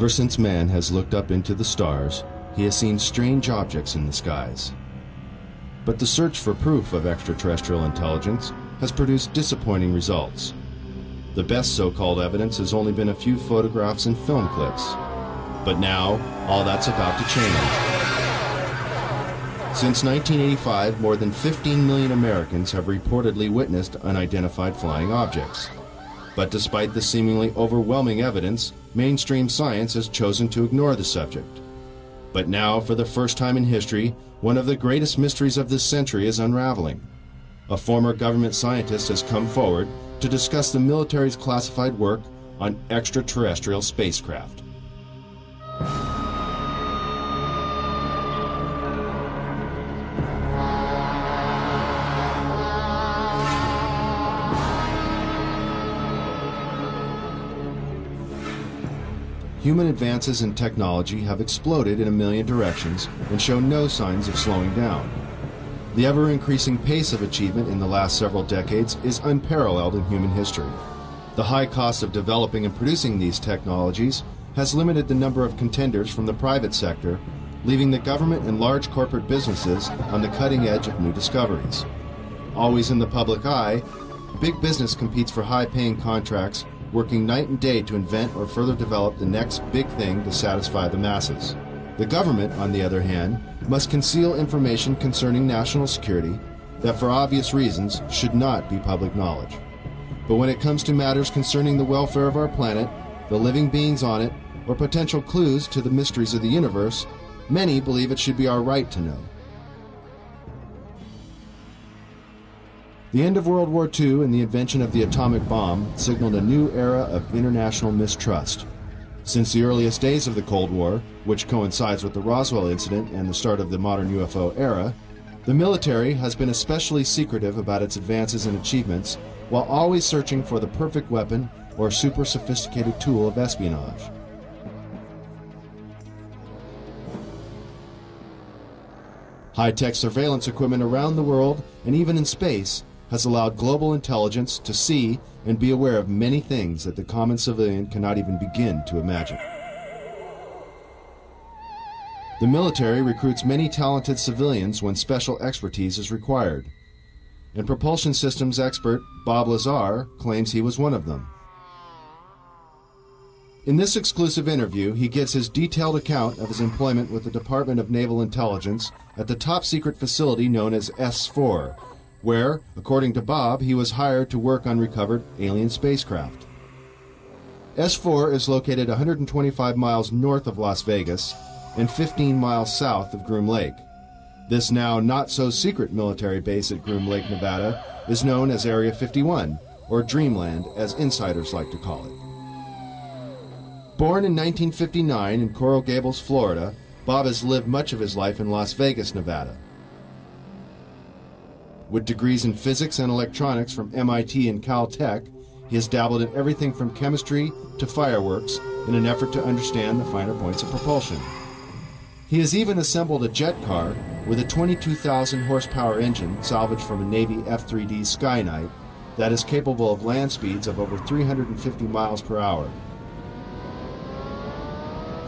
Ever since man has looked up into the stars, he has seen strange objects in the skies. But the search for proof of extraterrestrial intelligence has produced disappointing results. The best so-called evidence has only been a few photographs and film clips. But now, all that's about to change. Since 1985, more than 15 million Americans have reportedly witnessed unidentified flying objects. But despite the seemingly overwhelming evidence, mainstream science has chosen to ignore the subject. But now, for the first time in history, one of the greatest mysteries of this century is unraveling. A former government scientist has come forward to discuss the military's classified work on extraterrestrial spacecraft. Human advances in technology have exploded in a million directions and show no signs of slowing down. The ever-increasing pace of achievement in the last several decades is unparalleled in human history. The high cost of developing and producing these technologies has limited the number of contenders from the private sector, leaving the government and large corporate businesses on the cutting edge of new discoveries. Always in the public eye, big business competes for high-paying contracts, working night and day to invent or further develop the next big thing to satisfy the masses. The government, on the other hand, must conceal information concerning national security that, for obvious reasons, should not be public knowledge. But when it comes to matters concerning the welfare of our planet, the living beings on it, or potential clues to the mysteries of the universe, many believe it should be our right to know. The end of World War II and the invention of the atomic bomb signaled a new era of international mistrust. Since the earliest days of the Cold War, which coincides with the Roswell incident and the start of the modern UFO era, the military has been especially secretive about its advances and achievements, while always searching for the perfect weapon or super sophisticated tool of espionage. High-tech surveillance equipment around the world, and even in space, has allowed global intelligence to see and be aware of many things that the common civilian cannot even begin to imagine. The military recruits many talented civilians when special expertise is required, and propulsion systems expert Bob Lazar claims he was one of them. In this exclusive interview, he gives his detailed account of his employment with the Department of Naval Intelligence at the top-secret facility known as S4, where, according to Bob, he was hired to work on recovered alien spacecraft. S4 is located 125 miles north of Las Vegas and 15 miles south of Groom Lake. This now not-so-secret military base at Groom Lake, Nevada, is known as Area 51, or Dreamland, as insiders like to call it. Born in 1959 in Coral Gables, Florida, Bob has lived much of his life in Las Vegas, Nevada. With degrees in physics and electronics from MIT and Caltech, he has dabbled in everything from chemistry to fireworks in an effort to understand the finer points of propulsion. He has even assembled a jet car with a 22,000 horsepower engine salvaged from a Navy F-3D Skyknight that is capable of land speeds of over 350 miles per hour.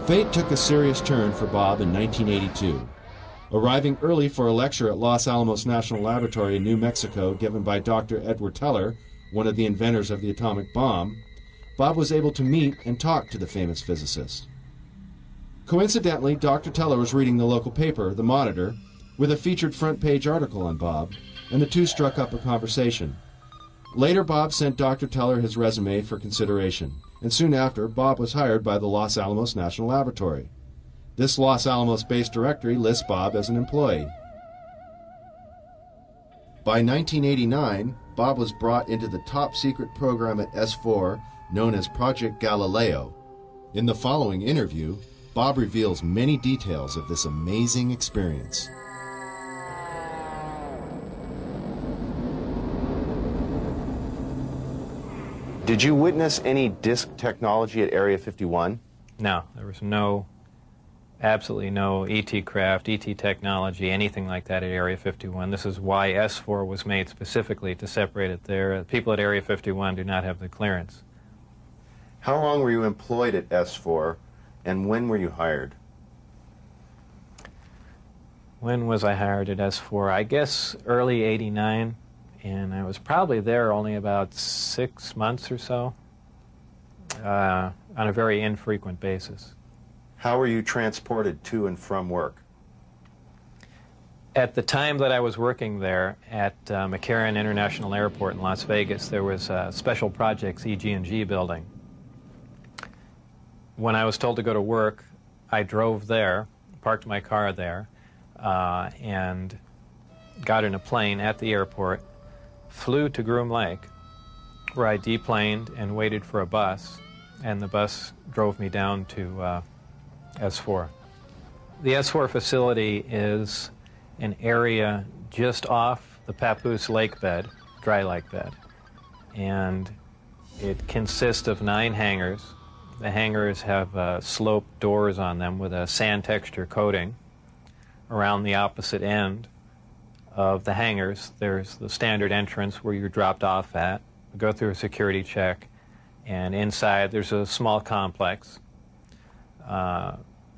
Fate took a serious turn for Bob in 1982. Arriving early for a lecture at Los Alamos National Laboratory in New Mexico given by Dr. Edward Teller, one of the inventors of the atomic bomb, Bob was able to meet and talk to the famous physicist. Coincidentally, Dr. Teller was reading the local paper, The Monitor, with a featured front-page article on Bob, and the two struck up a conversation. Later, Bob sent Dr. Teller his resume for consideration, and soon after, Bob was hired by the Los Alamos National Laboratory. This Los Alamos-based directory lists Bob as an employee. By 1989, Bob was brought into the top-secret program at S4 known as Project Galileo. In the following interview, Bob reveals many details of this amazing experience. Did you witness any disk technology at Area 51? No, there was absolutely no ET craft, ET technology, anything like that at Area 51. This is why S4 was made specifically to separate it there. People at Area 51 do not have the clearance. How long were you employed at S4 And when were you hired? When was I hired at S4? I guess early '89, and I was probably there only about 6 months or so, on a very infrequent basis. How were you transported to and from work? At the time that I was working there at McCarran International Airport in Las Vegas, there was a Special Projects EG&G building. When I was told to go to work, I drove there, parked my car there, and got in a plane at the airport, flew to Groom Lake, where I deplaned and waited for a bus, and the bus drove me down to S4. The S4 facility is an area just off the Papoose lake bed, dry lake bed, and it consists of 9 hangars. The hangars have sloped doors on them with a sand texture coating. Around the opposite end of the hangars, there's the standard entrance where you're dropped off at, go through a security check, and inside there's a small complex.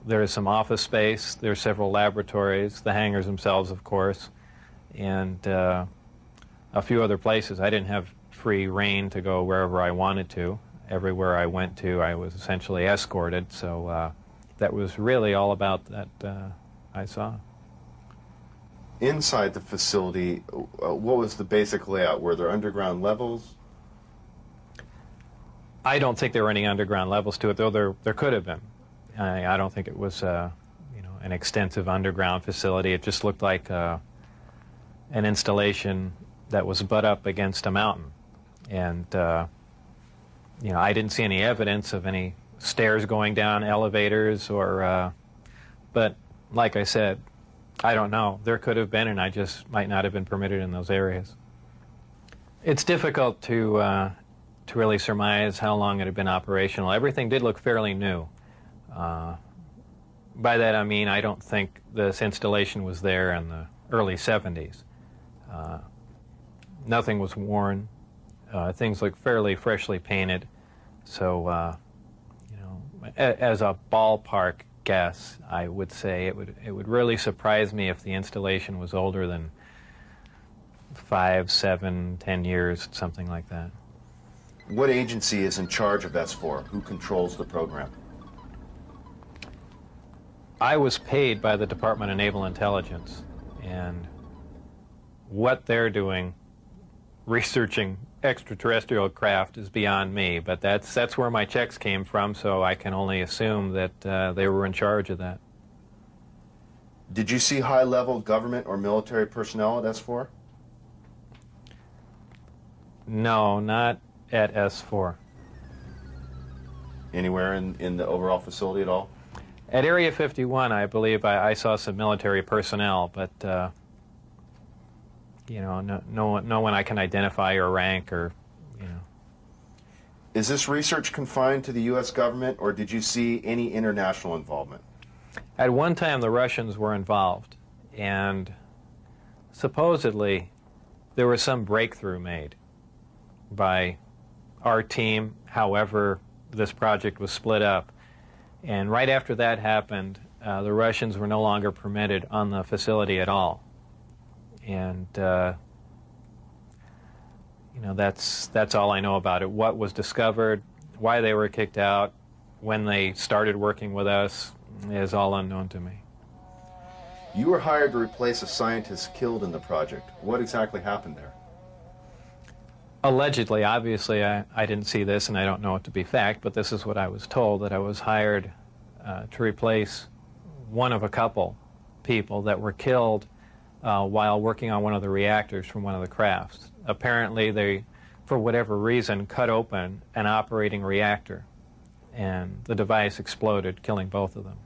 There is some office space, there's several laboratories, the hangars themselves, of course, and a few other places. I didn't have free rein to go wherever I wanted to. Everywhere I went to, I was essentially escorted, so that was really all about that I saw. Inside the facility, what was the basic layout? Were there underground levels? I don't think there were any underground levels to it, though there could have been. I don't think it was an extensive underground facility. It just looked like an installation that was butt up against a mountain. And I didn't see any evidence of any stairs going down, elevators, or but like I said, I don't know. There could have been, and I just might not have been permitted in those areas. It's difficult to really surmise how long it had been operational. Everything did look fairly new. By that I mean I don't think this installation was there in the early 70s. Nothing was worn. Things looked fairly freshly painted. So, as a ballpark guess, I would say it would really surprise me if the installation was older than 5, 7, 10 years, something like that. What agency is in charge of S4? Who controls the program? I was paid by the Department of Naval Intelligence, and what they're doing, researching extraterrestrial craft, is beyond me, but that's where my checks came from, so I can only assume that they were in charge of that. Did you see high-level government or military personnel at S4? No, not at S4. Anywhere in the overall facility at all? At Area 51, I believe I saw some military personnel, but no one I can identify or rank or. Is this research confined to the U.S. government, or did you see any international involvement? At one time, the Russians were involved, and supposedly there was some breakthrough made by our team. However, this project was split up. And right after that happened, the Russians were no longer permitted on the facility at all. And, that's all I know about it. What was discovered, why they were kicked out, when they started working with us, is all unknown to me. You were hired to replace a scientist killed in the project. What exactly happened there? Allegedly, obviously, I didn't see this, and I don't know it to be fact, but this is what I was told, that I was hired to replace one of a couple people that were killed while working on one of the reactors from one of the crafts. Apparently, they, for whatever reason, cut open an operating reactor, and the device exploded, killing both of them.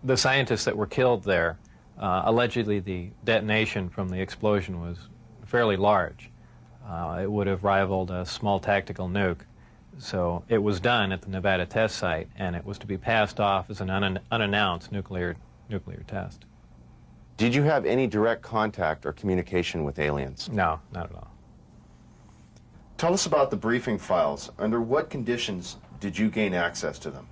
The scientists that were killed there, allegedly the detonation from the explosion was fairly large. It would have rivaled a small tactical nuke. So it was done at the Nevada test site, and it was to be passed off as an unannounced nuclear test. Did you have any direct contact or communication with aliens? No, not at all. Tell us about the briefing files. Under what conditions did you gain access to them?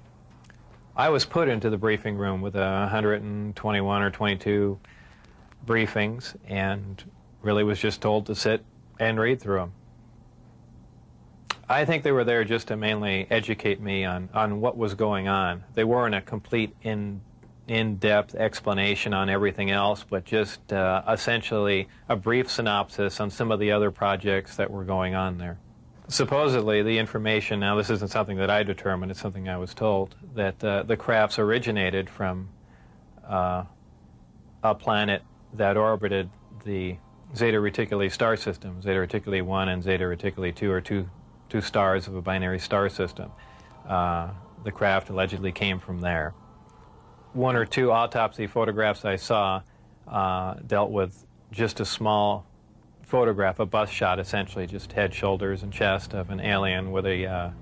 I was put into the briefing room with 121 or 22 briefings and really was just told to sit and read through them. I think they were there just to mainly educate me on what was going on. They weren't a complete in-depth explanation on everything else, but just essentially a brief synopsis on some of the other projects that were going on there. Supposedly, the information, now this isn't something that I determined, it's something I was told, that the crafts originated from a planet that orbited the Zeta Reticuli star system. Zeta Reticuli 1 and Zeta Reticuli 2 are two stars of a binary star system. The craft allegedly came from there. One or two autopsy photographs I saw dealt with just a small photograph, a bust shot essentially, just head, shoulders, and chest of an alien with a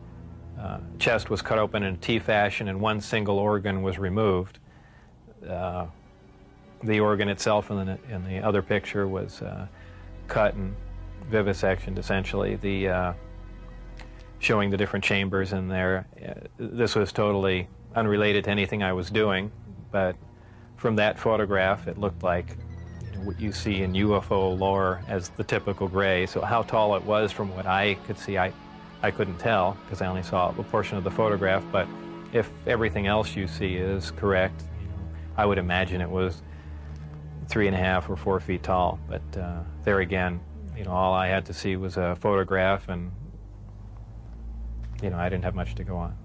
chest was cut open in a T fashion and one single organ was removed. The organ itself in the other picture was cut and vivisectioned essentially, showing the different chambers in there. This was totally unrelated to anything I was doing, but from that photograph it looked like what you see in UFO lore as the typical gray. So how tall it was from what I could see, I couldn't tell because I only saw a portion of the photograph, but if everything else you see is correct, I would imagine it was 3.5 or 4 feet tall. But there again, all I had to see was a photograph, and I didn't have much to go on.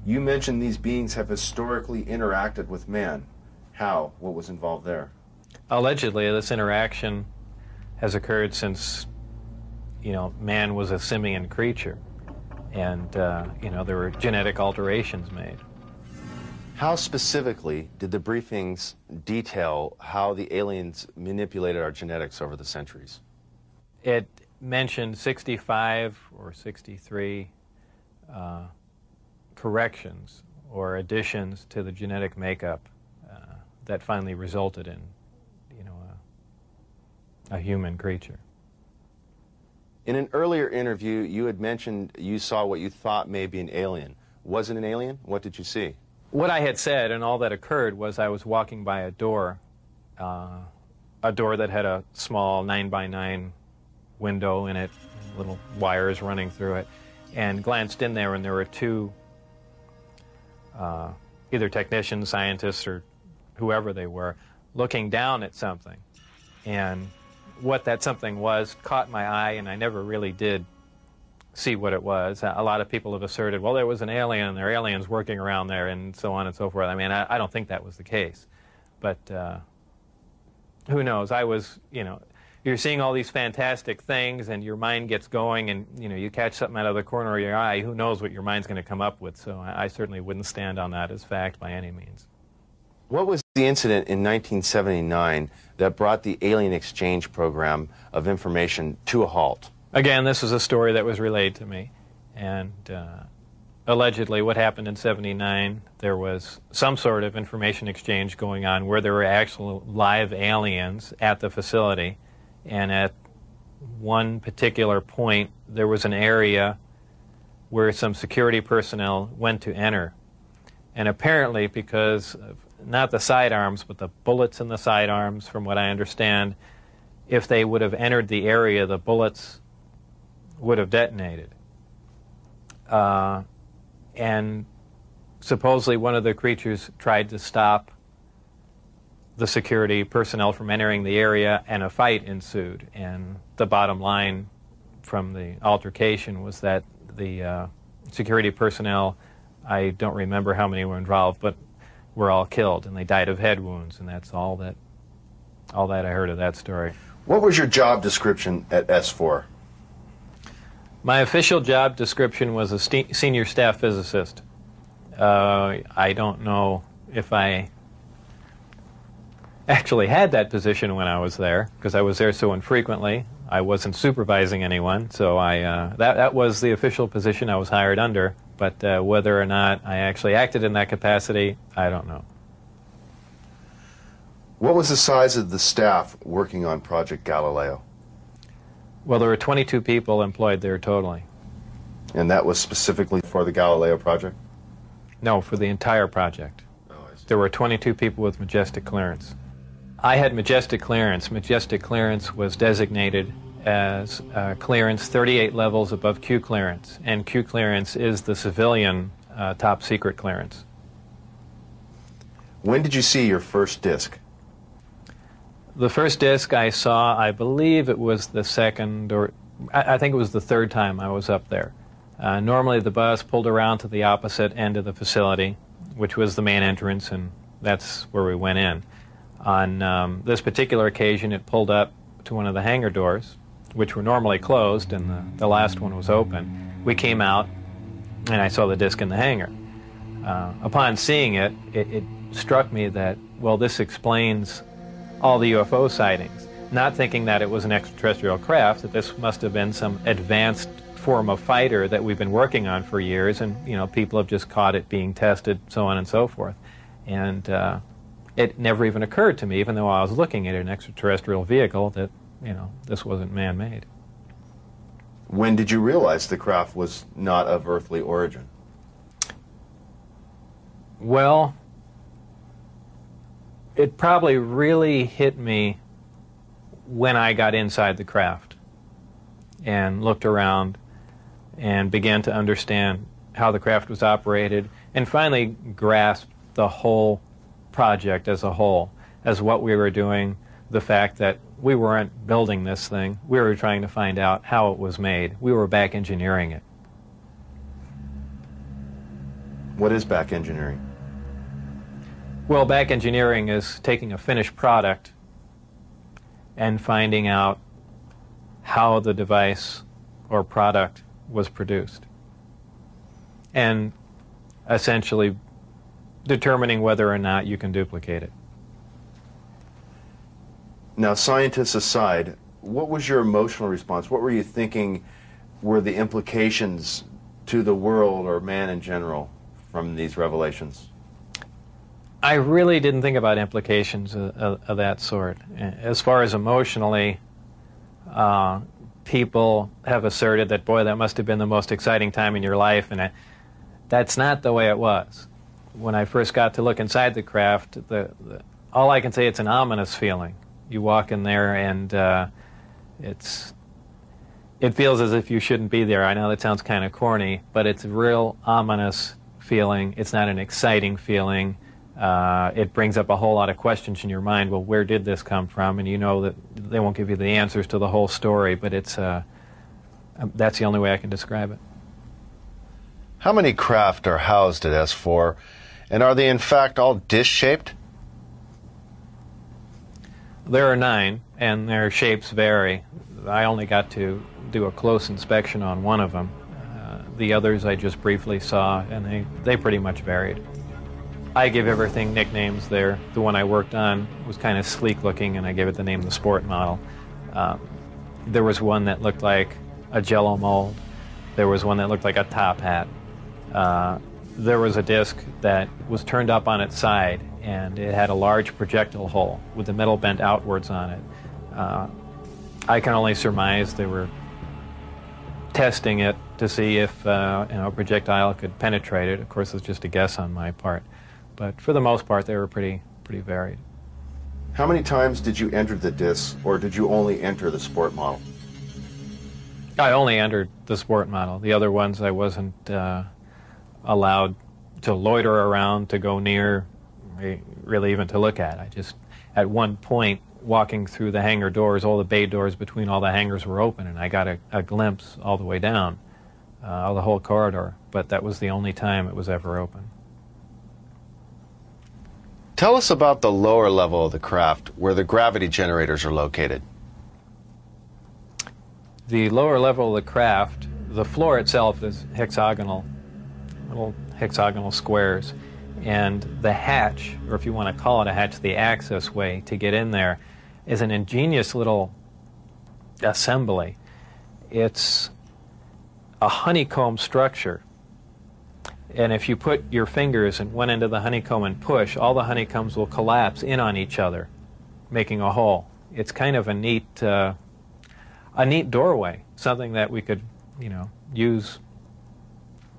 You mentioned these beings have historically interacted with man. How? What was involved there? Allegedly, this interaction has occurred since, man was a simian creature, and, there were genetic alterations made. How specifically did the briefings detail how the aliens manipulated our genetics over the centuries? It mentioned 65 or 63 corrections or additions to the genetic makeup that finally resulted in a human creature. In an earlier interview, you had mentioned you saw what you thought may be an alien. Was it an alien? What did you see? What I had said and all that occurred was I was walking by a door that had a small 9x9 window in it, little wires running through it, and glanced in there, and there were two either technicians, scientists, or whoever they were, looking down at something. And what that something was caught my eye, and I never really did see what it was. A lot of people have asserted, well, there was an alien, and there are aliens working around there, and so on and so forth. I mean, I don't think that was the case. But who knows? I was, you're seeing all these fantastic things, and your mind gets going, and, you catch something out of the corner of your eye. Who knows what your mind's going to come up with? So I certainly wouldn't stand on that as fact by any means. What was the incident in 1979 that brought the alien exchange program of information to a halt? Again, this is a story that was relayed to me, and allegedly what happened in '79, there was some sort of information exchange going on where there were actual live aliens at the facility, and at one particular point there was an area where some security personnel went to enter, and apparently because of not the sidearms, but the bullets in the sidearms, from what I understand, if they would have entered the area, the bullets would have detonated. And supposedly one of the creatures tried to stop the security personnel from entering the area, and a fight ensued. And the bottom line from the altercation was that the security personnel, I don't remember how many were involved, but were all killed, and they died of head wounds, and that's all that I heard of that story. What was your job description at S4? My official job description was a senior staff physicist. I don't know if I actually had that position when I was there, because I was there so infrequently. I wasn't supervising anyone, so that was the official position I was hired under. But whether or not I actually acted in that capacity, I don't know. What was the size of the staff working on Project Galileo? Well, there were 22 people employed there totally. And that was specifically for the Galileo project? No, for the entire project. Oh, I see. There were 22 people with majestic clearance. I had majestic clearance. Majestic clearance was designated as clearance 38 levels above Q clearance, and Q clearance is the civilian top secret clearance. When did you see your first disc? The first disc I saw, I believe it was the second, or I think it was the third time I was up there. Normally the bus pulled around to the opposite end of the facility, which was the main entrance, and that's where we went in. On this particular occasion, it pulled up to one of the hangar doors, which were normally closed, and the last one was open. We came out, and I saw the disc in the hangar. Upon seeing it, it struck me that, well, this explains all the UFO sightings. Not thinking that it was an extraterrestrial craft, that this must have been some advanced form of fighter that we've been working on for years, and people have just caught it being tested, so on and so forth. And it never even occurred to me, even though I was looking at an extraterrestrial vehicle, that this wasn't man-made. When did you realize the craft was not of earthly origin? Well, it probably really hit me when I got inside the craft and looked around and began to understand how the craft was operated, and finally grasped the whole project as a whole, as what we were doing, the fact that we weren't building this thing, we were trying to find out how it was made. We were back engineering it. What is back engineering? Well, back engineering is taking a finished product and finding out how the device or product was produced, and essentially determining whether or not you can duplicate it. Now, scientists aside, what was your emotional response? What were you thinking were the implications to the world or man in general from these revelations? I really didn't think about implications of that sort. As far as emotionally, people have asserted that, boy, that must have been the most exciting time in your life, and that's not the way it was. When I first got to look inside the craft, all I can say, it's an ominous feeling. You walk in there, and it feels as if you shouldn't be there. I know that sounds kind of corny, but it's a real ominous feeling. It's not an exciting feeling. It brings up a whole lot of questions in your mind. Well, where did this come from? And you know that they won't give you the answers to the whole story, but that's the only way I can describe it. How many craft are housed at S4, and are they in fact all disc-shaped? There are 9, and their shapes vary. I only got to do a close inspection on one of them. The others I just briefly saw, and they pretty much varied. I give everything nicknames there. The one I worked on was kind of sleek looking, and I gave it the name the Sport Model. There was one that looked like a Jello mold. There was one that looked like a top hat. There was a disc that was turned up on its side, and it had a large projectile hole with the metal bent outwards on it. I can only surmise they were testing it to see if a projectile could penetrate it. Of course, it's just a guess on my part. But for the most part, they were pretty varied. How many times did you enter the disc, or did you only enter the Sport Model? I only entered the Sport Model. The other ones I wasn't allowed to loiter around, to go near, really even to look at. I just, at one point, walking through the hangar doors, all the bay doors between all the hangars were open, and I got a glimpse all the way down, of the whole corridor. But that was the only time it was ever open. Tell us about the lower level of the craft, where the gravity generators are located. The lower level of the craft, the floor itself is hexagonal, little hexagonal squares, and the hatch, or if you want to call it a hatch, the access way to get in there, is an ingenious little assembly. It's a honeycomb structure. And if you put your fingers in one end of the honeycomb and push, all the honeycombs will collapse in on each other, making a hole. It's kind of a neat doorway, something that we could, use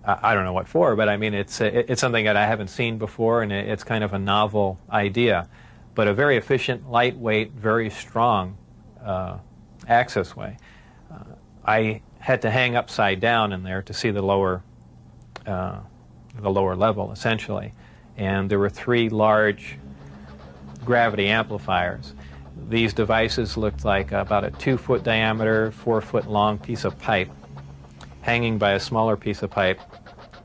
I don't know what for, but I mean, it's something that I haven't seen before, and it's kind of a novel idea. But a very efficient, lightweight, very strong access way. I had to hang upside down in there to see the lower level, essentially. And there were 3 large gravity amplifiers. These devices looked like about a 2-foot diameter, 4-foot long piece of pipe hanging by a smaller piece of pipe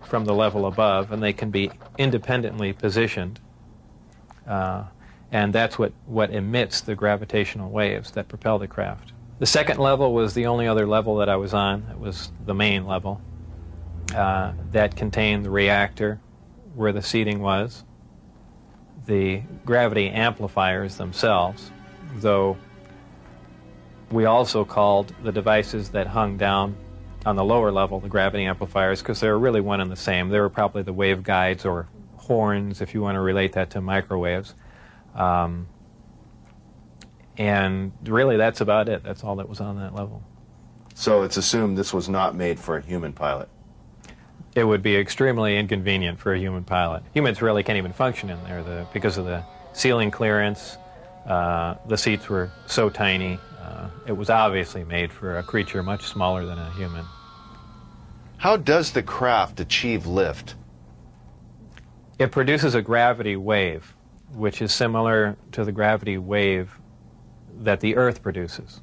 from the level above, and they can be independently positioned. And that's what emits the gravitational waves that propel the craft. The second level was the only other level that I was on. It was the main level that contained the reactor where the seating was, the gravity amplifiers themselves, though we also called the devices that hung down on the lower level the gravity amplifiers, because they were really one and the same. They were probably the waveguides or horns, if you want to relate that to microwaves. And really, that's about it. That's all that was on that level. So it's assumed this was not made for a human pilot. It would be extremely inconvenient for a human pilot. Humans really can't even function in there because of the ceiling clearance. The seats were so tiny. It was obviously made for a creature much smaller than a human. How does the craft achieve lift? It produces a gravity wave, which is similar to the gravity wave that the Earth produces.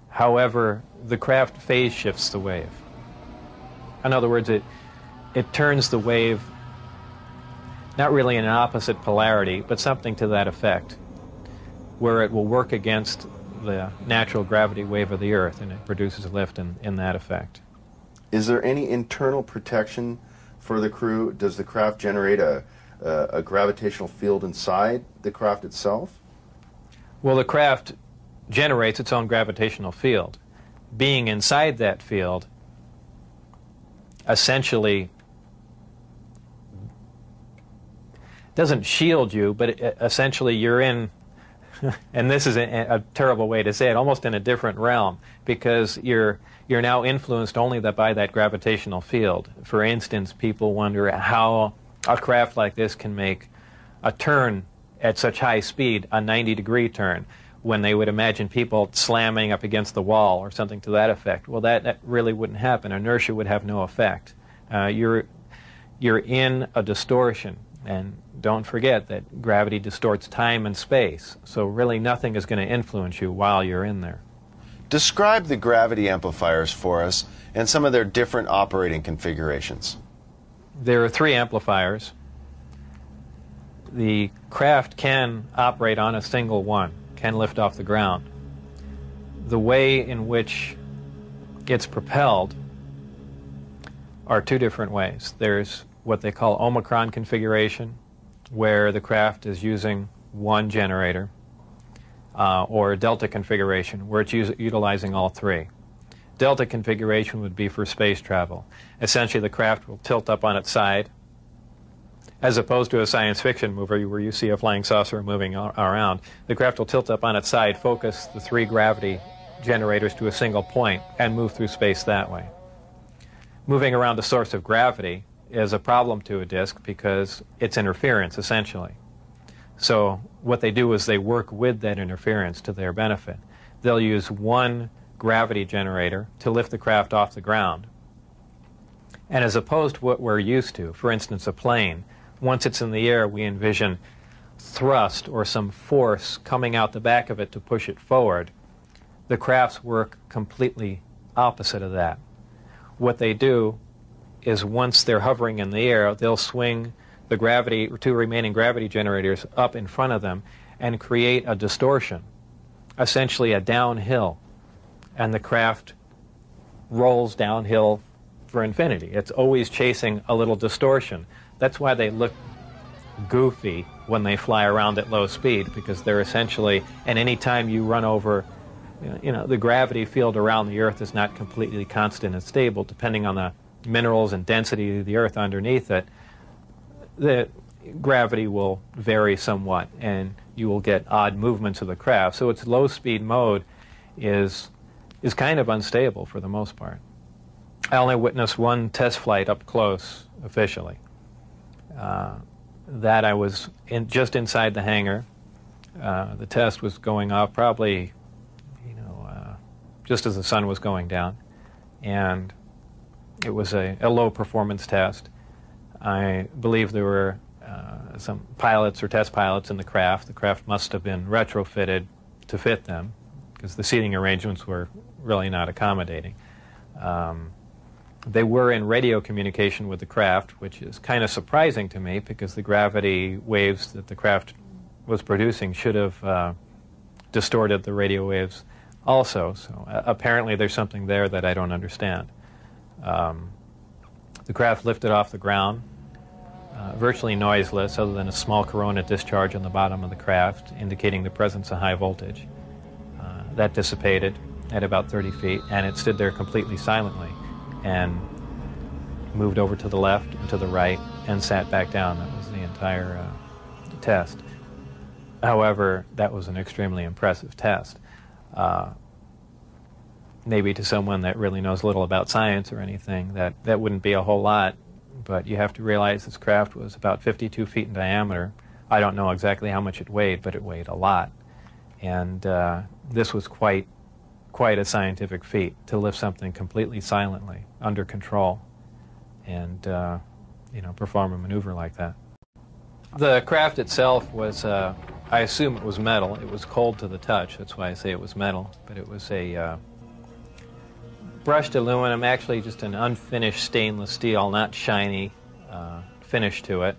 However, the craft phase shifts the wave. In other words, it turns the wave not really in an opposite polarity, but something to that effect, where it will work against the natural gravity wave of the Earth, and it produces a lift in that effect. Is there any internal protection for the crew? Does the craft generate a gravitational field inside the craft itself? Well, the craft generates its own gravitational field. Being inside that field essentially doesn't shield you, but essentially you're in, and this is a terrible way to say it, almost in a different realm, because you're now influenced only by that gravitational field. For instance, people wonder how a craft like this can make a turn at such high speed, a 90-degree turn, when they would imagine people slamming up against the wall or something to that effect. Well, that really wouldn't happen. Inertia would have no effect. You're in a distortion, and don't forget that gravity distorts time and space, so really nothing is going to influence you while you're in there. Describe the gravity amplifiers for us and some of their different operating configurations. There are 3 amplifiers. The craft can operate on a single one, can lift off the ground. The way in which it's propelled are 2 different ways. There's what they call Omicron configuration, where the craft is using one generator, or Delta configuration, where it's utilizing all 3. Delta configuration would be for space travel. Essentially, the craft will tilt up on its side, as opposed to a science fiction movie where you see a flying saucer moving around. The craft will tilt up on its side, focus the 3 gravity generators to a single point, and move through space that way. Moving around the source of gravity is a problem to a disk because it's interference, essentially. So what they do is they work with that interference to their benefit. They'll use one gravity generator to lift the craft off the ground. And as opposed to what we're used to, for instance, a plane, once it's in the air, we envision thrust or some force coming out the back of it to push it forward. The crafts work completely opposite of that. What they do is once they're hovering in the air, they'll swing the gravity, 2 remaining gravity generators up in front of them and create a distortion, essentially a downhill, and the craft rolls downhill for infinity. It's always chasing a little distortion. That's why they look goofy when they fly around at low speed, because they're essentially, and any time you run over, the gravity field around the Earth is not completely constant and stable, depending on the minerals and density of the Earth underneath it. The gravity will vary somewhat, and you will get odd movements of the craft. So its low-speed mode is kind of unstable for the most part. I only witnessed one test flight up close, officially. That I was just inside the hangar. The test was going off probably, just as the sun was going down. And it was a low-performance test. I believe there were some pilots or test pilots in the craft. The craft must have been retrofitted to fit them, because the seating arrangements were really not accommodating. They were in radio communication with the craft, which is kind of surprising to me, because the gravity waves that the craft was producing should have distorted the radio waves also. So apparently there's something there that I don't understand. The craft lifted off the ground, virtually noiseless, other than a small corona discharge on the bottom of the craft, indicating the presence of high voltage. That dissipated at about 30 feet, and it stood there completely silently, and moved over to the left and to the right, and sat back down. That was the entire test. However, that was an extremely impressive test. Maybe to someone that really knows little about science or anything, that wouldn't be a whole lot, but you have to realize this craft was about 52 feet in diameter. I don't know exactly how much it weighed, but it weighed a lot. And this was quite a scientific feat, to lift something completely silently, under control, and perform a maneuver like that. The craft itself was, I assume it was metal. It was cold to the touch, that's why I say it was metal, but it was a brushed aluminum, actually just an unfinished stainless steel, not shiny finish to it.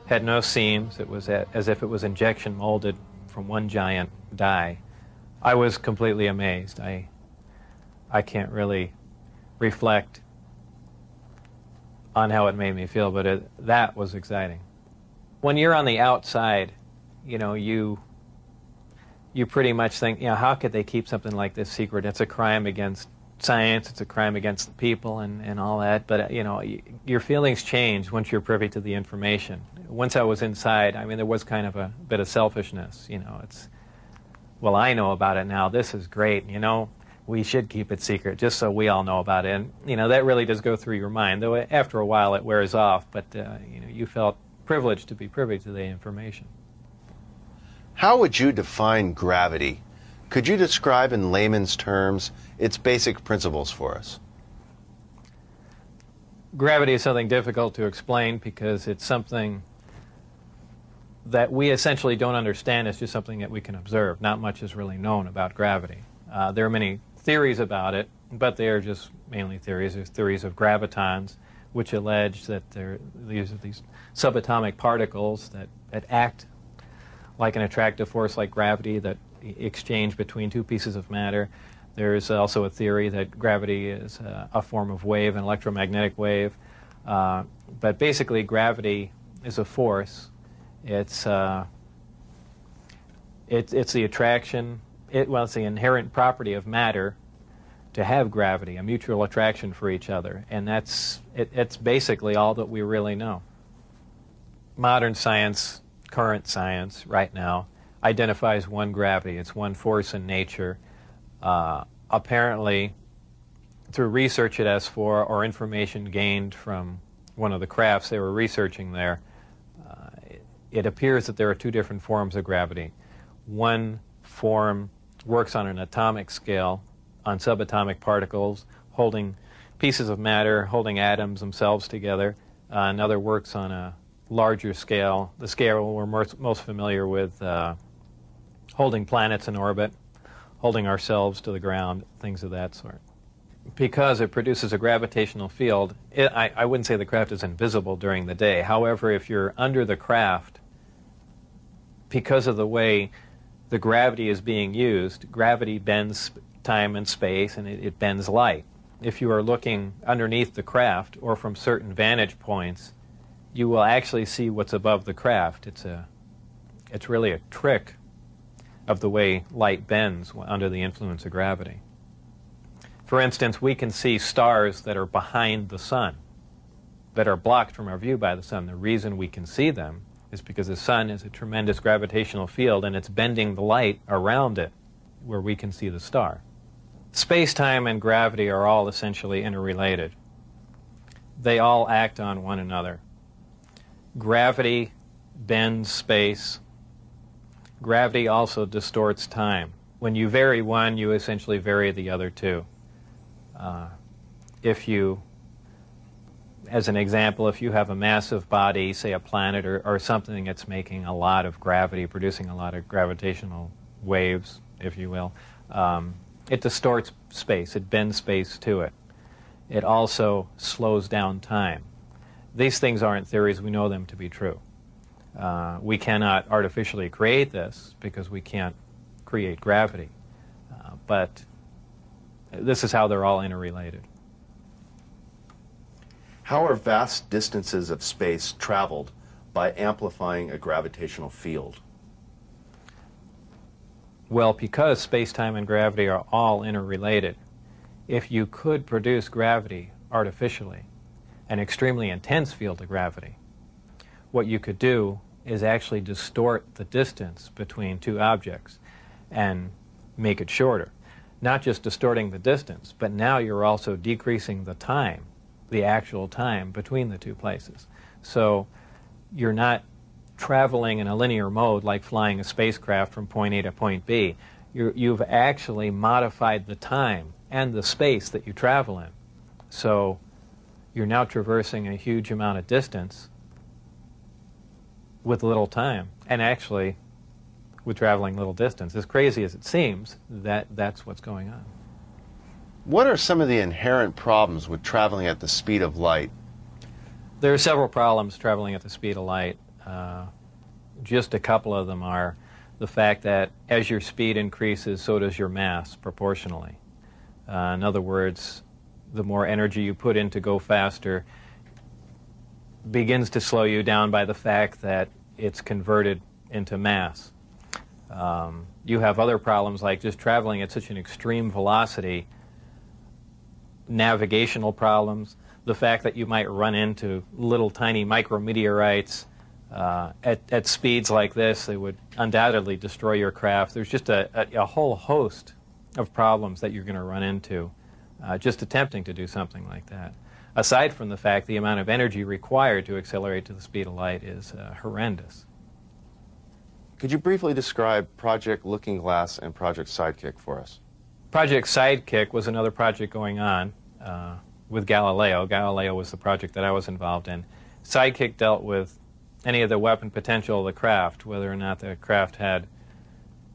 Had no seams. It was as if it was injection molded from one giant die. I was completely amazed. I can't really reflect on how it made me feel, but that was exciting. When you're on the outside, you pretty much think, how could they keep something like this secret? It's a crime against science, it's a crime against the people and all that, but your feelings change once you're privy to the information. Once I was inside, there was kind of a bit of selfishness, it's, well, I know about it now, this is great, we should keep it secret just so we all know about it, and that really does go through your mind, though after a while it wears off, but you felt privileged to be privy to the information. How would you define gravity? Could you describe in layman's terms its basic principles for us? Gravity is something difficult to explain because it's something that we essentially don't understand. It's just something that we can observe. Not much is really known about gravity. There are many theories about it, but they are just mainly theories. There's theories of gravitons, which allege that these are these subatomic particles that act like an attractive force like gravity, that exchange between two pieces of matter. There's also a theory that gravity is a form of wave, an electromagnetic wave. But basically, gravity is a force. It's the attraction. It's the inherent property of matter to have gravity, a mutual attraction for each other, and it's basically all that we really know. Modern science, current science, right now, identifies one gravity. It's one force in nature. Apparently, through research at S4 or information gained from one of the crafts they were researching there, it appears that there are two different forms of gravity. One form works on an atomic scale, on subatomic particles, holding pieces of matter, holding atoms themselves together. Another works on a larger scale, the scale we're most familiar with, holding planets in orbit, holding ourselves to the ground, things of that sort. Because it produces a gravitational field, I wouldn't say the craft is invisible during the day. However, if you're under the craft, because of the way the gravity is being used, gravity bends time and space, and it bends light. If you are looking underneath the craft or from certain vantage points, you will actually see what's above the craft. It's really a trick of the way light bends under the influence of gravity. For instance, we can see stars that are behind the sun, that are blocked from our view by the sun. The reason we can see them is because the sun is a tremendous gravitational field and it's bending the light around it where we can see the star. Space-time and gravity are all essentially interrelated. They all act on one another. Gravity bends space. Gravity also distorts time. When you vary one, you essentially vary the other two. If you, as an example, if you have a massive body, say a planet or something that's making a lot of gravity, producing a lot of gravitational waves, if you will, it distorts space. It bends space to it. It also slows down time. These things aren't theories. We know them to be true. We cannot artificially create this because we can't create gravity. But this is how they're all interrelated. How are vast distances of space traveled by amplifying a gravitational field? Well, because space-time and gravity are all interrelated, if you could produce gravity artificially, an extremely intense field of gravity, what you could do is actually distort the distance between two objects and make it shorter. Not just distorting the distance, but now you're also decreasing the time, the actual time between the two places. So you're not traveling in a linear mode like flying a spacecraft from point A to point B. You've actually modified the time and the space that you travel in. So you're now traversing a huge amount of distance with little time, and actually with traveling little distance. As crazy as it seems, that's what's going on. What are some of the inherent problems with traveling at the speed of light? There are several problems traveling at the speed of light. Just a couple of them are the fact that as your speed increases, so does your mass proportionally. In other words, the more energy you put in to go faster begins to slow you down by the fact that it's converted into mass. You have other problems like just traveling at such an extreme velocity, navigational problems, the fact that you might run into little tiny micrometeorites at speeds like this. They would undoubtedly destroy your craft. There's just a whole host of problems that you're going to run into just attempting to do something like that. Aside from the fact the amount of energy required to accelerate to the speed of light is horrendous. Could you briefly describe Project Looking Glass and Project Sidekick for us? Project Sidekick was another project going on with Galileo. Galileo was the project that I was involved in. Sidekick dealt with any of the weapon potential of the craft, whether or not the craft had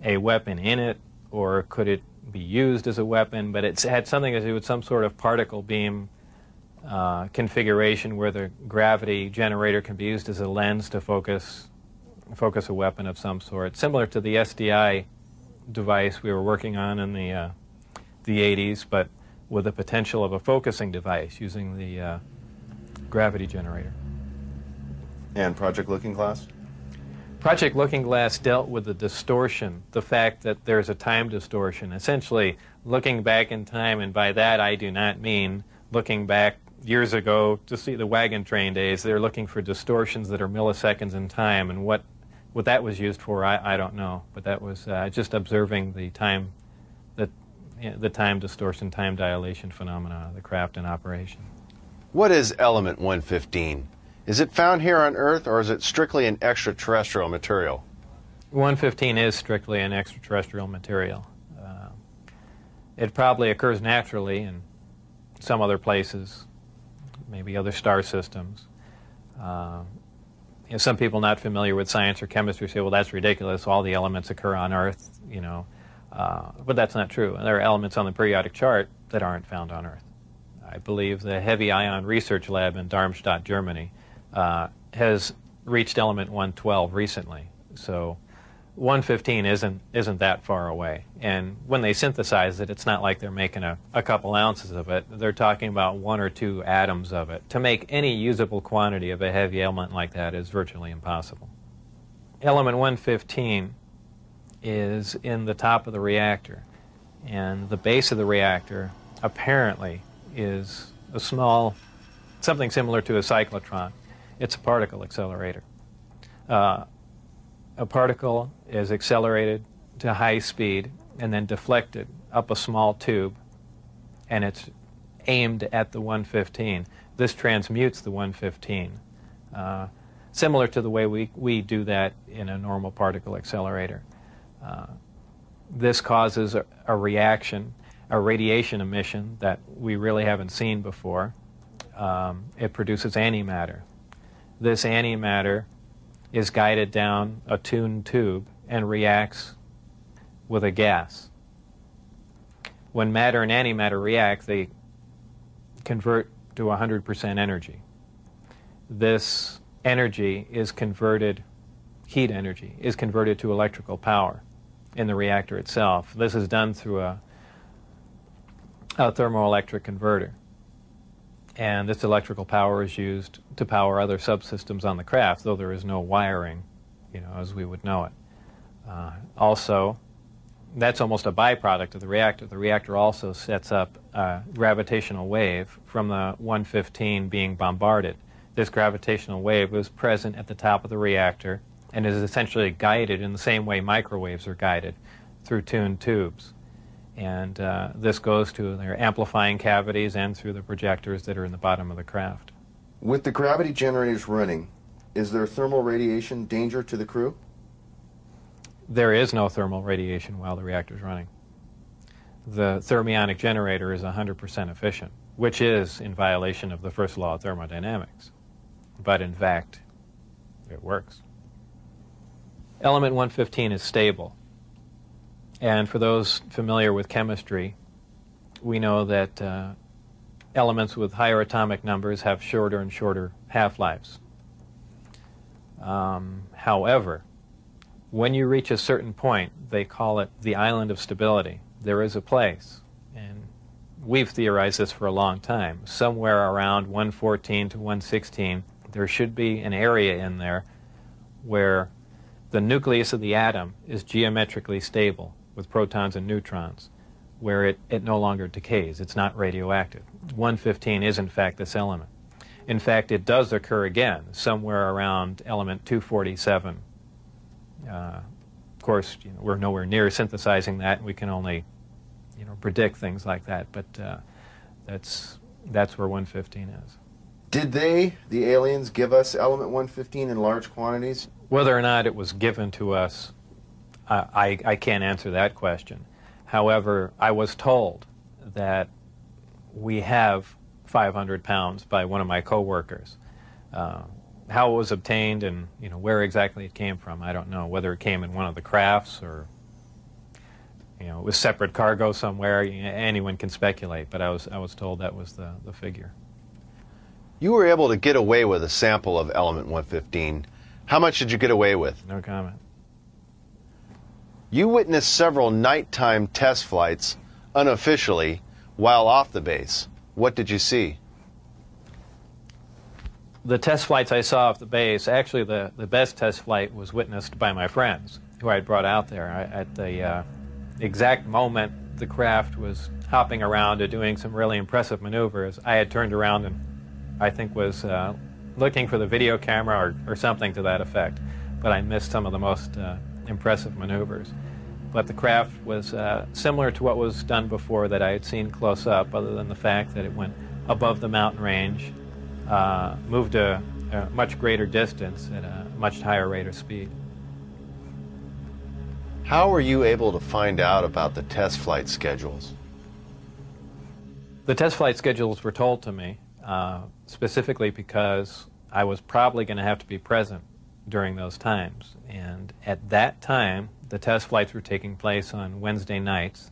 a weapon in it or could it be used as a weapon, but it had something to do with some sort of particle beam configuration where the gravity generator can be used as a lens to focus a weapon of some sort, similar to the SDI device we were working on in the 80s, but with the potential of a focusing device using the gravity generator. And Project Looking Glass? Project Looking Glass dealt with the distortion, the fact that there's a time distortion, essentially looking back in time, and by that I do not mean looking back years ago to see the wagon train days. They're looking for distortions that are milliseconds in time, and what that was used for, I don't know, but that was just observing the time, the time distortion, time dilation phenomena of the craft in operation. What is element 115? Is it found here on Earth, or is it strictly an extraterrestrial material? 115 is strictly an extraterrestrial material. It probably occurs naturally in some other places, maybe other star systems. Some people not familiar with science or chemistry say, well, that's ridiculous, all the elements occur on Earth, but that's not true. There are elements on the periodic chart that aren't found on Earth. I believe the Heavy Ion Research Lab in Darmstadt, Germany, has reached element 112 recently. So 115 isn't that far away. And when they synthesize it, it's not like they're making a couple ounces of it. They're talking about 1 or 2 atoms of it. To make any usable quantity of a heavy element like that is virtually impossible. Element 115 is in the top of the reactor. And the base of the reactor apparently is a small, something similar to a cyclotron. It's a particle accelerator. A particle is accelerated to high speed and then deflected up a small tube and it's aimed at the 115. This transmutes the 115, similar to the way we do that in a normal particle accelerator. This causes a reaction, a radiation emission that we really haven't seen before. It produces antimatter. This antimatter is guided down a tuned tube and reacts with a gas. When matter and antimatter react, they convert to 100% energy. This energy is converted, heat energy, is converted to electrical power in the reactor itself. This is done through a thermoelectric converter. And this electrical power is used to power other subsystems on the craft, though there is no wiring, as we would know it. Also, that's almost a byproduct of the reactor. The reactor also sets up a gravitational wave from the 115 being bombarded. This gravitational wave was present at the top of the reactor and is essentially guided in the same way microwaves are guided, through tuned tubes. And this goes to their amplifying cavities and through the projectors that are in the bottom of the craft. With the gravity generators running, is there thermal radiation danger to the crew? There is no thermal radiation while the reactor is running. The thermionic generator is 100% efficient, which is in violation of the first law of thermodynamics. But in fact, it works. Element 115 is stable. And for those familiar with chemistry, we know that elements with higher atomic numbers have shorter and shorter half-lives. However, when you reach a certain point, they call it the island of stability. There is a place, and we've theorized this for a long time, somewhere around 114 to 116, there should be an area in there where the nucleus of the atom is geometrically stable with protons and neutrons, where it no longer decays. It's not radioactive. 115 is, in fact, this element. In fact, it does occur again somewhere around element 247. Of course, we're nowhere near synthesizing that. We can only, predict things like that. But that's where 115 is. Did they, the aliens, give us element 115 in large quantities? Whether or not it was given to us, I can't answer that question. However, I was told that we have 500 pounds by one of my coworkers. How it was obtained and where exactly it came from, I don't know. Whether it came in one of the crafts or it was separate cargo somewhere, anyone can speculate. But I was told that was the figure. You were able to get away with a sample of element 115. How much did you get away with? No comment. You witnessed several nighttime test flights unofficially while off the base. What did you see? The test flights I saw off the base, actually the best test flight was witnessed by my friends who I had brought out there. At the exact moment the craft was hopping around and doing some really impressive maneuvers, I had turned around and I think was looking for the video camera or something to that effect. But I missed some of the most impressive maneuvers. But the craft was similar to what was done before that I had seen close up, other than the fact that it went above the mountain range, moved a much greater distance at a much higher rate of speed. How were you able to find out about the test flight schedules? The test flight schedules were told to me specifically because I was probably going to have to be present during those times. And at that time, the test flights were taking place on Wednesday nights.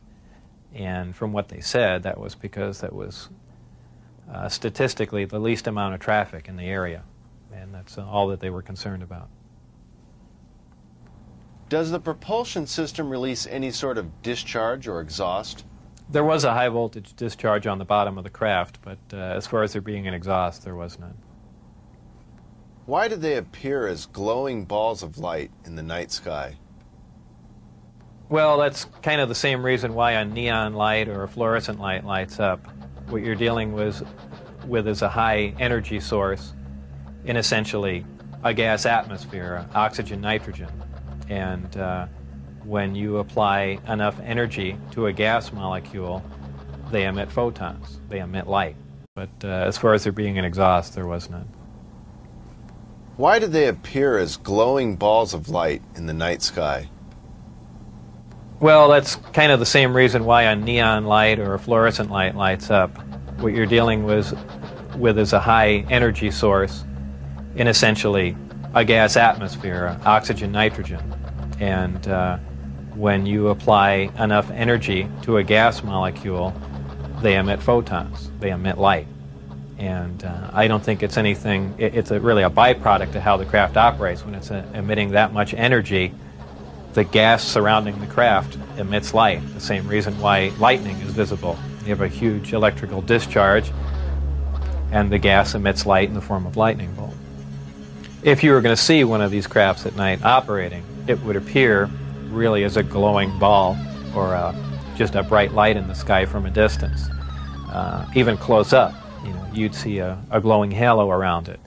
And from what they said, that was because that was statistically the least amount of traffic in the area. And that's all that they were concerned about. Does the propulsion system release any sort of discharge or exhaust? There was a high voltage discharge on the bottom of the craft, but as far as there being an exhaust, there was none. Why do they appear as glowing balls of light in the night sky? Well, that's kind of the same reason why a neon light or a fluorescent light lights up. What you're dealing with is a high energy source in essentially a gas atmosphere, oxygen, nitrogen. And when you apply enough energy to a gas molecule, they emit photons. They emit light. But as far as there being an exhaust, there was none. Why do they appear as glowing balls of light in the night sky? Well, that's kind of the same reason why a neon light or a fluorescent light lights up. What you're dealing with is a high energy source in essentially a gas atmosphere, oxygen, nitrogen. And when you apply enough energy to a gas molecule, they emit photons. They emit light. And I don't think it's anything, it's really a byproduct of how the craft operates. When it's emitting that much energy, the gas surrounding the craft emits light, the same reason why lightning is visible. You have a huge electrical discharge, and the gas emits light in the form of lightning bolt. If you were going to see one of these crafts at night operating, it would appear really as a glowing ball or just a bright light in the sky from a distance. Even close up, you'd see a glowing halo around it.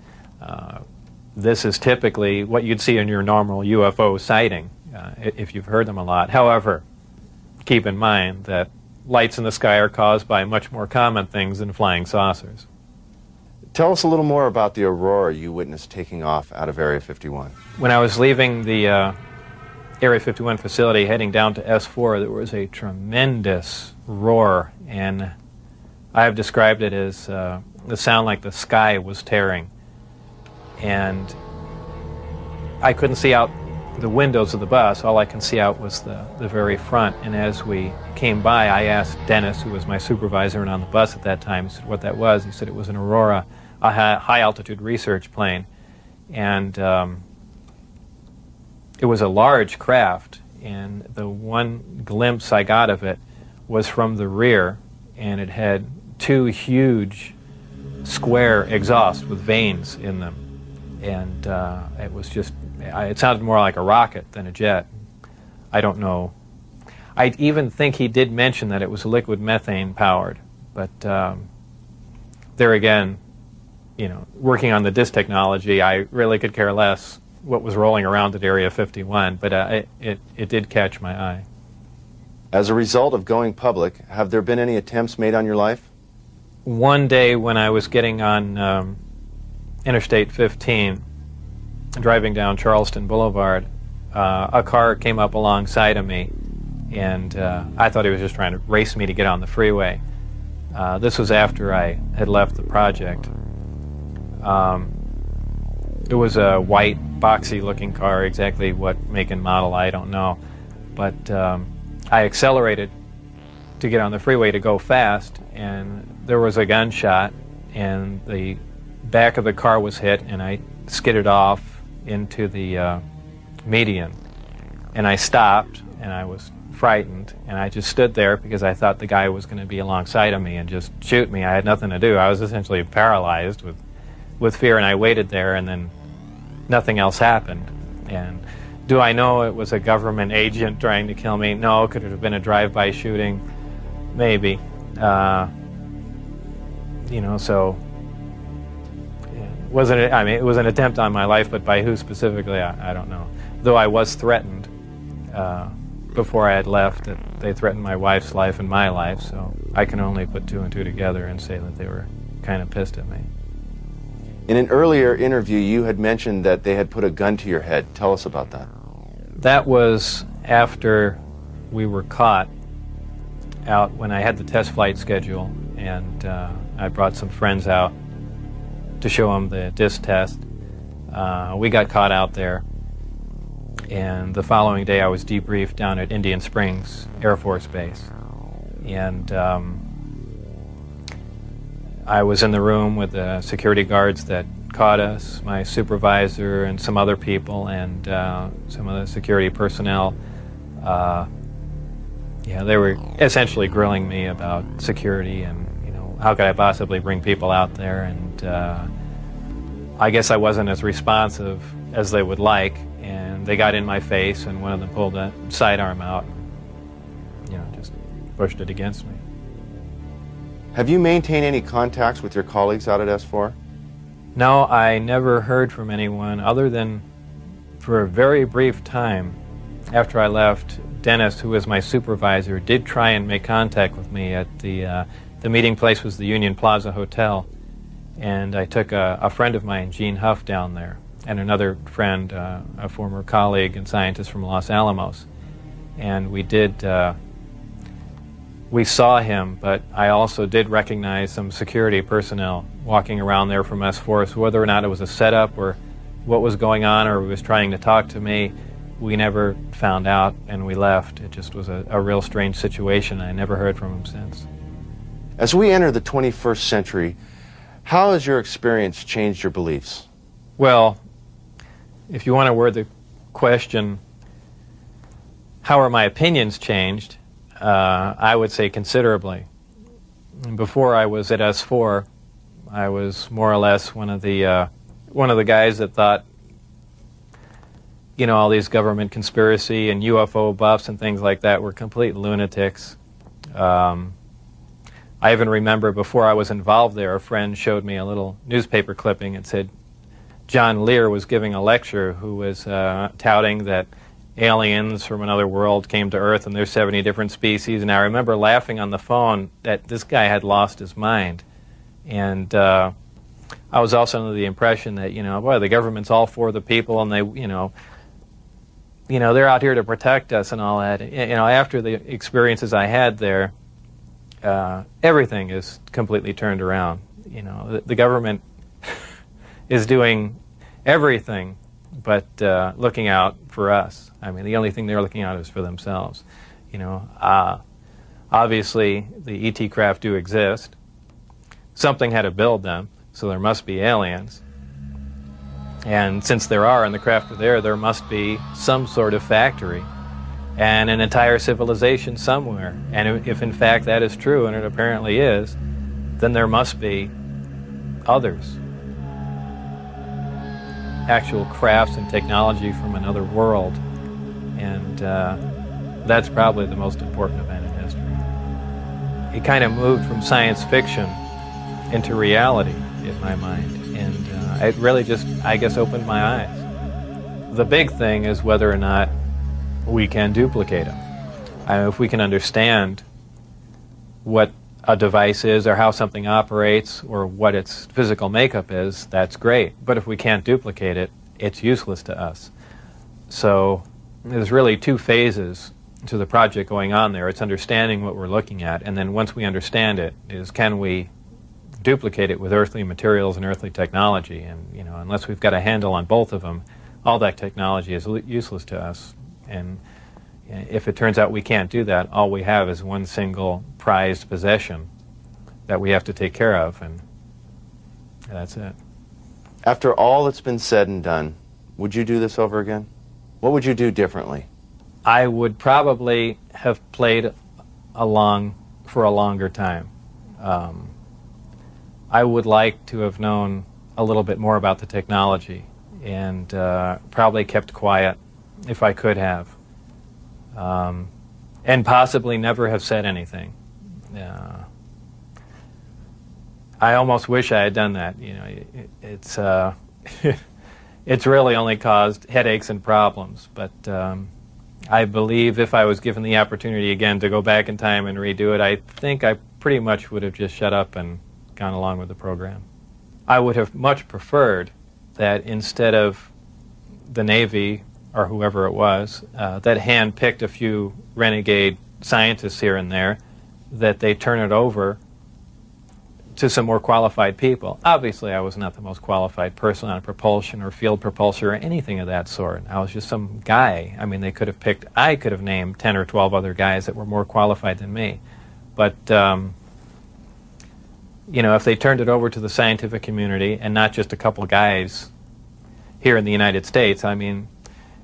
This is typically what you'd see in your normal UFO sighting, if you've heard them a lot. However, keep in mind that lights in the sky are caused by much more common things than flying saucers. Tell us a little more about the aurora you witnessed taking off out of Area 51. When I was leaving the Area 51 facility, heading down to S4, there was a tremendous roar, and I have described it as the sound like the sky was tearing. And I couldn't see out the windows of the bus. All I can see out was the very front. And as we came by, I asked Dennis, who was my supervisor and on the bus at that time, he said what that was. He said it was an Aurora, a high-altitude research plane. And it was a large craft, and the one glimpse I got of it was from the rear, and it had two huge square exhausts with vanes in them. And it was just, it sounded more like a rocket than a jet. I don't know. I even think he did mention that it was liquid methane powered, but there again, working on the DIS technology, I really could care less what was rolling around at Area 51, but it did catch my eye. As a result of going public, have there been any attempts made on your life? One day when I was getting on Interstate 15, driving down Charleston Boulevard, a car came up alongside of me, and I thought he was just trying to race me to get on the freeway. This was after I had left the project. It was a white, boxy-looking car. Exactly what make and model, I don't know. But I accelerated to get on the freeway to go fast, and there was a gunshot, and the back of the car was hit, and I skidded off into the median. And I stopped, and I was frightened, and I just stood there because I thought the guy was going to be alongside of me and just shoot me. I had nothing to do. I was essentially paralyzed with fear, and I waited there, and then nothing else happened. And do I know it was a government agent trying to kill me? No. Could it have been a drive-by shooting? Maybe. So it wasn't. It was an attempt on my life, but by who specifically, I don't know. Though I was threatened before I had left, that they threatened my wife's life and my life, so I can only put two and two together and say that they were kind of pissed at me. In an earlier interview, you had mentioned that they had put a gun to your head. Tell us about that. That was after we were caught out when I had the test flight schedule, and I brought some friends out to show them the DIS test. We got caught out there, and the following day I was debriefed down at Indian Springs Air Force Base. And I was in the room with the security guards that caught us, my supervisor and some other people, and some of the security personnel. They were essentially grilling me about security and, how could I possibly bring people out there, and I guess I wasn't as responsive as they would like, and they got in my face, and one of them pulled a sidearm out and, just pushed it against me. Have you maintained any contacts with your colleagues out at S4? No, I never heard from anyone other than for a very brief time after I left, Dennis, who was my supervisor, did try and make contact with me at the meeting place was the Union Plaza Hotel, and I took a friend of mine, Gene Huff, down there, and another friend, a former colleague and scientist from Los Alamos, and we saw him, but I also did recognize some security personnel walking around there from S4, so whether or not it was a setup or what was going on or he was trying to talk to me, we never found out, and we left. It just was a real strange situation. I never heard from him since. As we enter the 21st century, how has your experience changed your beliefs? Well, if you want to word the question, how are my opinions changed, I would say considerably. Before I was at S4, I was more or less one of the guys that thought, you know, all these government conspiracy and UFO buffs and things like that were complete lunatics. I even remember before I was involved there, a friend showed me a little newspaper clipping. It said John Lear was giving a lecture who was touting that aliens from another world came to Earth and there's 70 different species. And I remember laughing on the phone that this guy had lost his mind. And I was also under the impression that, you know, boy, the government's all for the people and they, you know, they're out here to protect us and all that. You know, after the experiences I had there, everything is completely turned around. You know, the government is doing everything but looking out for us. I mean, the only thing they're looking out is for themselves. You know, obviously the ET craft do exist. Something had to build them, so there must be aliens. And since there are and the craft are there must be some sort of factory and an entire civilization somewhere. And if in fact that is true, and it apparently is, then there must be others. Actual crafts and technology from another world. And that's probably the most important event in history. It kind of moved from science fiction into reality in my mind. And it really just, I guess, opened my eyes. The big thing is whether or not we can duplicate them. I mean, if we can understand what a device is or how something operates or what its physical makeup is, that's great. But if we can't duplicate it, it's useless to us. So there's really two phases to the project going on there. It's understanding what we're looking at, and then once we understand it, is can we duplicate it with earthly materials and earthly technology? And, you know, unless we've got a handle on both of them, all that technology is useless to us. And if it turns out we can't do that, all we have is one single prized possession that we have to take care of, and that's it. After all that's been said and done, would you do this over again? What would you do differently? I would probably have played along for a longer time. I would like to have known a little bit more about the technology and probably kept quiet if I could have. And possibly never have said anything. I almost wish I had done that. You know, it's it's really only caused headaches and problems. But I believe if I was given the opportunity again to go back in time and redo it, I think I pretty much would have just shut up and gone along with the program. I would have much preferred that instead of the Navy or whoever it was, that hand-picked a few renegade scientists here and there, that they turn it over to some more qualified people. Obviously, I was not the most qualified person on propulsion or field propulsion or anything of that sort. I was just some guy. I mean, they could have picked, I could have named 10 or 12 other guys that were more qualified than me. But, you know, if they turned it over to the scientific community and not just a couple guys here in the United States, I mean,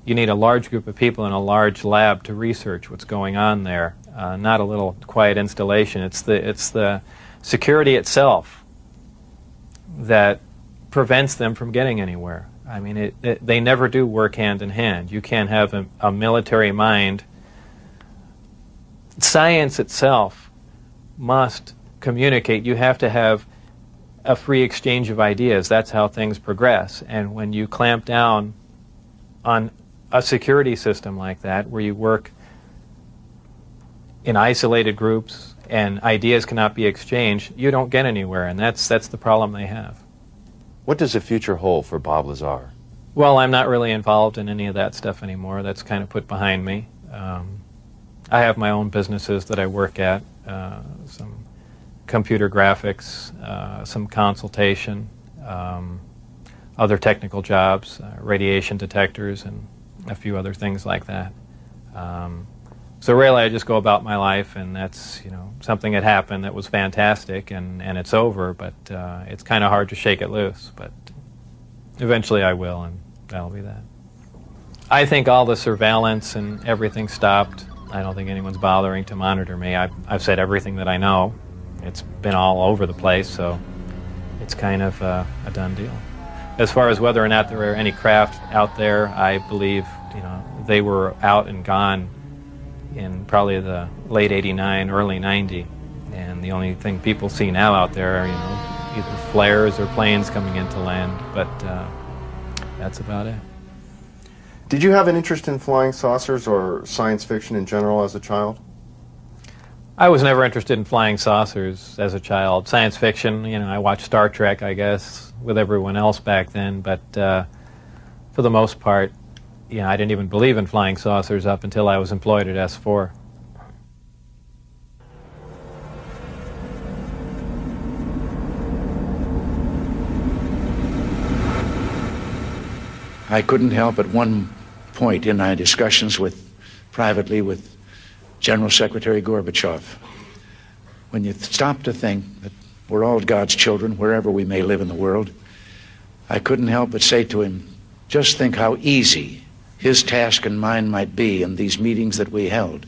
you need a large group of people in a large lab to research what's going on there, not a little quiet installation. It's the security itself that prevents them from getting anywhere. I mean, they never do work hand in hand. You can't have a military mind. Science itself must communicate. You have to have a free exchange of ideas. That's how things progress. And when you clamp down on a security system like that, where you work in isolated groups and ideas cannot be exchanged, you don't get anywhere, and that's the problem they have. What does the future hold for Bob Lazar? Well, I'm not really involved in any of that stuff anymore. That's kind of put behind me. I have my own businesses that I work at, some computer graphics, some consultation, other technical jobs, radiation detectors, and a few other things like that. So really, I just go about my life, and that's, you know, something that happened that was fantastic, and it's over, but it's kind of hard to shake it loose. But eventually I will, and that'll be that. I think all the surveillance and everything stopped. I don't think anyone's bothering to monitor me. I've said everything that I know. It's been all over the place, so it's kind of a done deal. As far as whether or not there are any craft out there, I believe, you know, they were out and gone in probably the late '89, early '90, and the only thing people see now out there are, you know, either flares or planes coming into land, but that's about it. Did you have an interest in flying saucers or science fiction in general as a child? I was never interested in flying saucers as a child. Science fiction, you know, I watched Star Trek, I guess, with everyone else back then, but for the most part, you know, I didn't even believe in flying saucers up until I was employed at S4. I couldn't help at one point in my discussions privately with General Secretary Gorbachev, when you stop to think that we're all God's children, wherever we may live in the world, I couldn't help but say to him, just think how easy his task and mine might be in these meetings that we held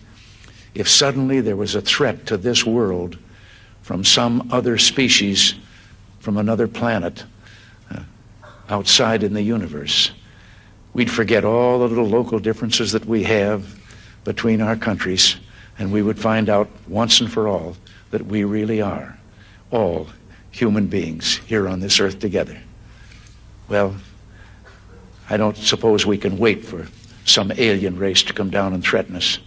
if suddenly there was a threat to this world from some other species, from another planet, outside in the universe. We'd forget all the little local differences that we have between our countries, and we would find out once and for all that we really are all human beings here on this earth together. Well, I don't suppose we can wait for some alien race to come down and threaten us,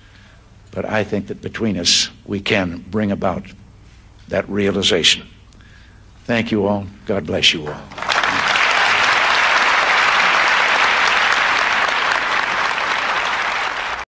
but I think that between us we can bring about that realization. Thank you all. God bless you all.